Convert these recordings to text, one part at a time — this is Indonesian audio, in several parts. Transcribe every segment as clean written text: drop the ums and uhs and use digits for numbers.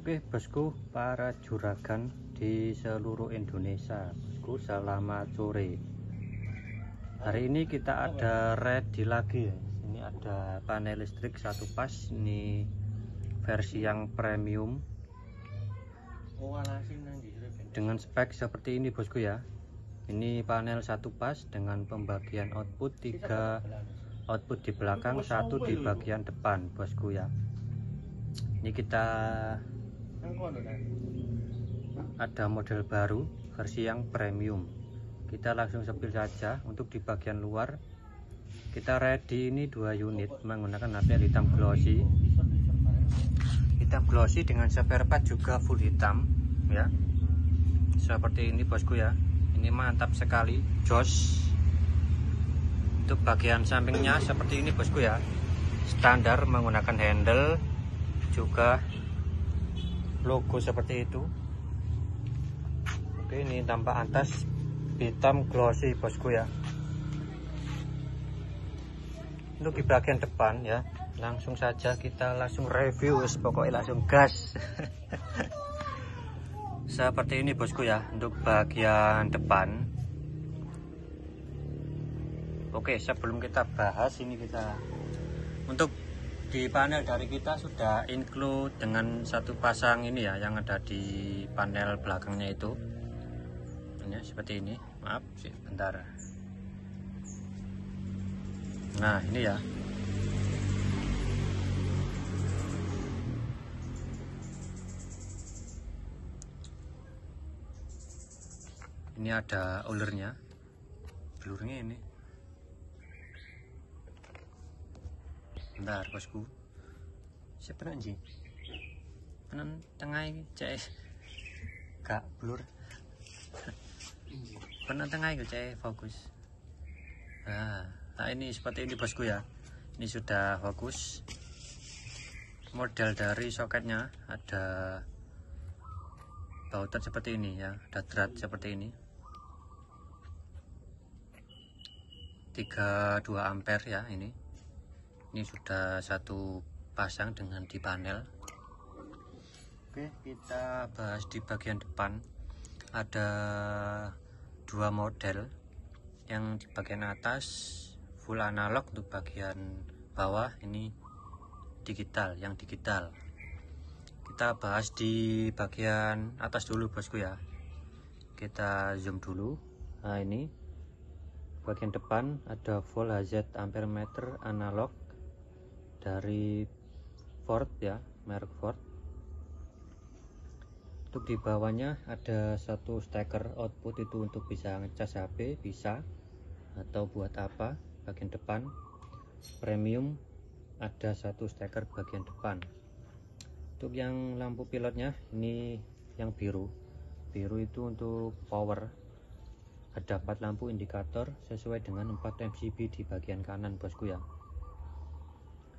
Oke bosku, para juragan di seluruh Indonesia, bosku, selamat sore. Hari ini kita ada ready lagi ya. Ini ada panel listrik satu pas, ini versi yang premium dengan spek seperti ini bosku ya. Ini panel satu pas dengan pembagian output 3 output di belakang, 1 di bagian depan bosku ya. Ini kita ada model baru versi yang premium. Kita langsung sepil saja. Untuk di bagian luar kita ready ini 2 unit menggunakan label hitam glossy. Hitam glossy dengan spare part juga full hitam ya. Seperti ini bosku ya. Ini mantap sekali, jos. Untuk bagian sampingnya seperti ini bosku ya. Standar menggunakan handle juga logo seperti itu. Oke, ini tampak atas hitam glossy bosku ya. Untuk di bagian depan ya, langsung saja kita langsung review, pokoknya langsung gas. Seperti ini bosku ya untuk bagian depan. Oke, sebelum kita bahas ini, kita untuk di panel dari kita sudah include dengan satu pasang ini ya, yang ada di panel belakangnya itu. Ini seperti ini. Maaf, sebentar. Nah, ini ya. Ini ada ulernya. Blurnya ini. Bentar bosku, siapa nanti penan tengah ini cek gak blur. Penan tengah itu cek fokus. Nah ini seperti ini bosku ya. Ini sudah fokus. Model dari soketnya ada bautan seperti ini ya, ada drat seperti ini, 32 ampere ya. Ini sudah satu pasang dengan di panel. Oke, kita bahas di bagian depan. Ada 2 model. Yang di bagian atas full analog, untuk bagian bawah ini digital, yang digital. Kita bahas di bagian atas dulu bosku ya. Kita zoom dulu. Nah ini bagian depan ada full HZ ampere meter analog dari Ford ya, merek Ford. Untuk di bawahnya ada satu steker output, itu untuk bisa ngecas HP bisa, atau buat apa. Bagian depan premium ada satu steker bagian depan. Untuk yang lampu pilotnya ini yang biru itu untuk power. Ada 4 lampu indikator sesuai dengan 4 MCB di bagian kanan bosku ya.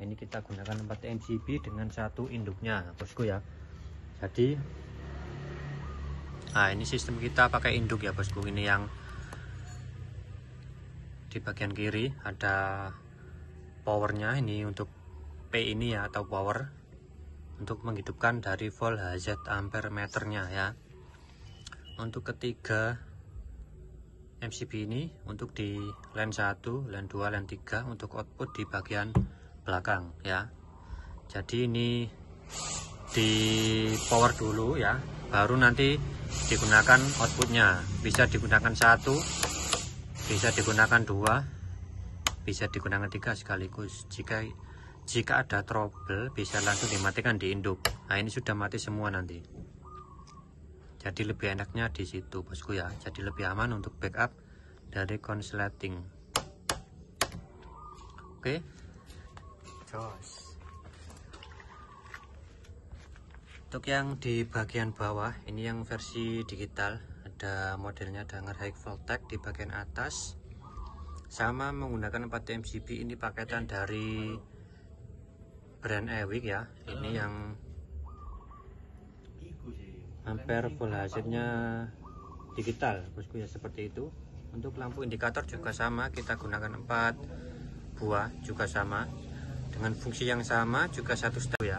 Ini kita gunakan 4 MCB dengan satu induknya bosku ya. Jadi ini sistem kita pakai induk ya bosku. Ini yang di bagian kiri ada powernya, ini untuk P ini ya, atau power, untuk menghidupkan dari volt HZ ampere meternya ya. Untuk ketiga MCB ini untuk di line 1, line 2, line 3 untuk output di bagian belakang ya. Jadi ini di power dulu ya, baru nanti digunakan outputnya. Bisa digunakan 1, bisa digunakan 2, bisa digunakan 3 sekaligus. Jika ada trouble bisa langsung dimatikan di induk. Nah ini sudah mati semua nanti. Jadi lebih enaknya di situ bosku ya. Jadi lebih aman untuk backup dari konsleting. Oke. Jos. Untuk yang di bagian bawah ini yang versi digital, ada modelnya dengan high voltage di bagian atas, sama menggunakan 4 MCB. Ini paketan dari brand Ewig ya. Ini yang ampere full HZ nya digital bosku ya, seperti itu. Untuk lampu indikator juga sama, kita gunakan 4 buah juga sama dengan fungsi yang sama, juga satu step ya.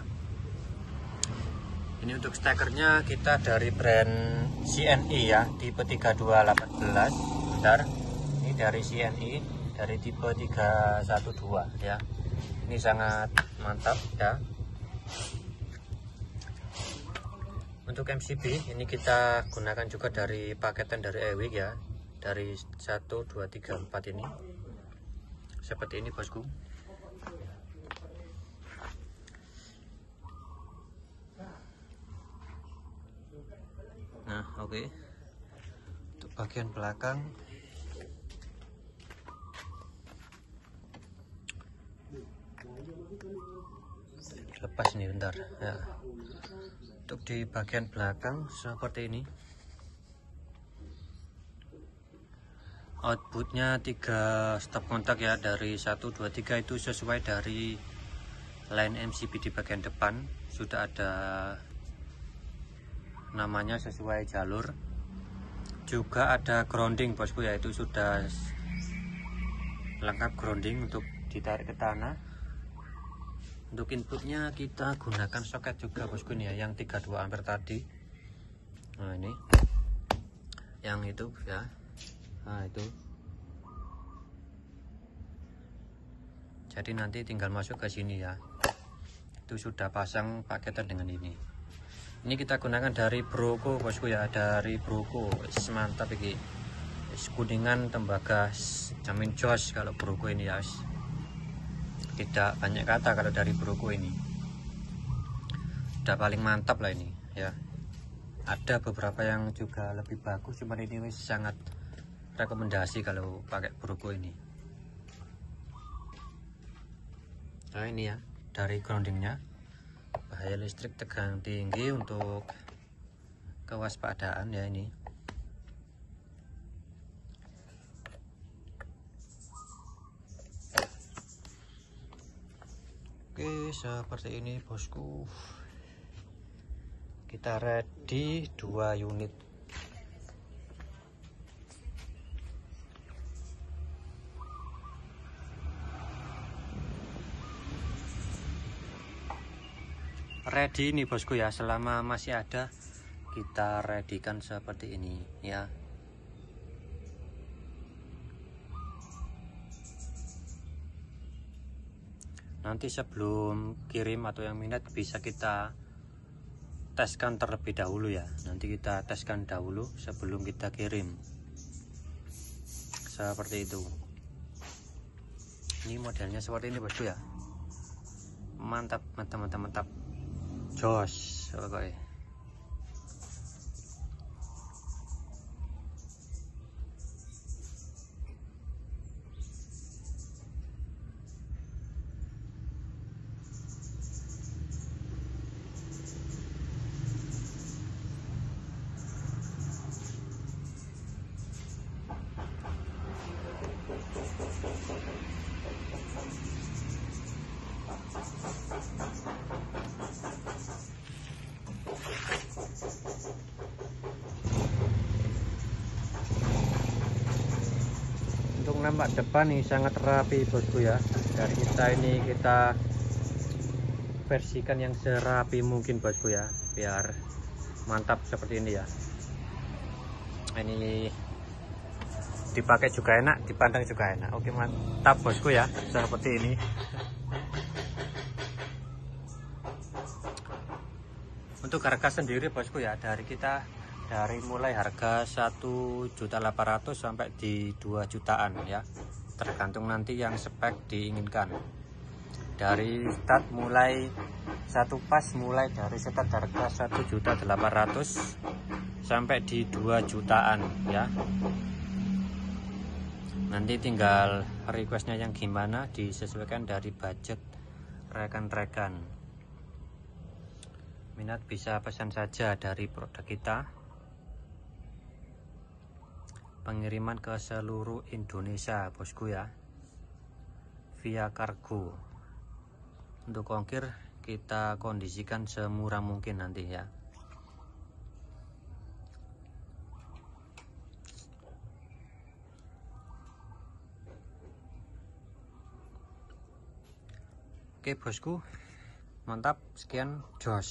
Ini untuk stekernya kita dari brand CNE ya, tipe 3218. Bentar, ini dari CNE, dari tipe 312 ya. Ini sangat mantap ya. Untuk MCB ini kita gunakan juga dari paketan dari Ewig ya, dari 1, 2, 3, 4 ini seperti ini bosku. Nah oke. Untuk bagian belakang lepas nih, bentar ya. Untuk di bagian belakang seperti ini, outputnya 3 stop kontak ya, dari 1, 2, 3 itu sesuai dari line MCB. Di bagian depan sudah ada namanya sesuai jalur, juga ada grounding bosku ya, itu sudah lengkap grounding untuk ditarik ke tanah. Untuk inputnya kita gunakan soket juga bosku nih ya, yang 32 ampere tadi. Nah ini yang itu ya, nah itu. Jadi nanti tinggal masuk ke sini ya, itu sudah pasang paketan dengan ini. Ini kita gunakan dari Broko bosku ya, dari Broko. Mantap ini, kuningan tembaga, jamin jos kalau Broko ini ya. Tidak banyak kata kalau dari Broko ini, udah paling mantap lah ini ya. Ada beberapa yang juga lebih bagus, cuman ini sangat rekomendasi kalau pakai Broko ini. Nah ini ya, dari groundingnya, bahaya listrik, tegangan tinggi, untuk kewaspadaan ya ini. Oke seperti ini bosku, kita ready 2 unit. Ready nih bosku ya, selama masih ada kita readykan seperti ini ya. Nanti sebelum kirim atau yang minat bisa kita teskan terlebih dahulu ya. Nanti kita teskan dahulu sebelum kita kirim, seperti itu. Ini modelnya seperti ini bosku ya, mantap mantap mantap mantap, jos pokoknya. Untuk nampak depan nih sangat rapi bosku ya. Dari kita ini kita versikan yang serapi mungkin bosku ya, biar mantap seperti ini ya. Ini dipakai juga enak, dipandang juga enak. Oke mantap bosku ya, seperti ini. Untuk harga sendiri bosku ya, dari kita dari mulai harga 1.800.000 sampai di 2 jutaan ya, tergantung nanti yang spek diinginkan. Dari start mulai satu pas, mulai dari start harga 1.800.000 sampai di 2 jutaan ya. Nanti tinggal requestnya yang gimana, disesuaikan dari budget rekan-rekan. Minat bisa pesan saja dari produk kita. Pengiriman ke seluruh Indonesia bosku ya, via kargo. Untuk ongkir kita kondisikan semurah mungkin nanti ya. Oke bosku, mantap, sekian, jos.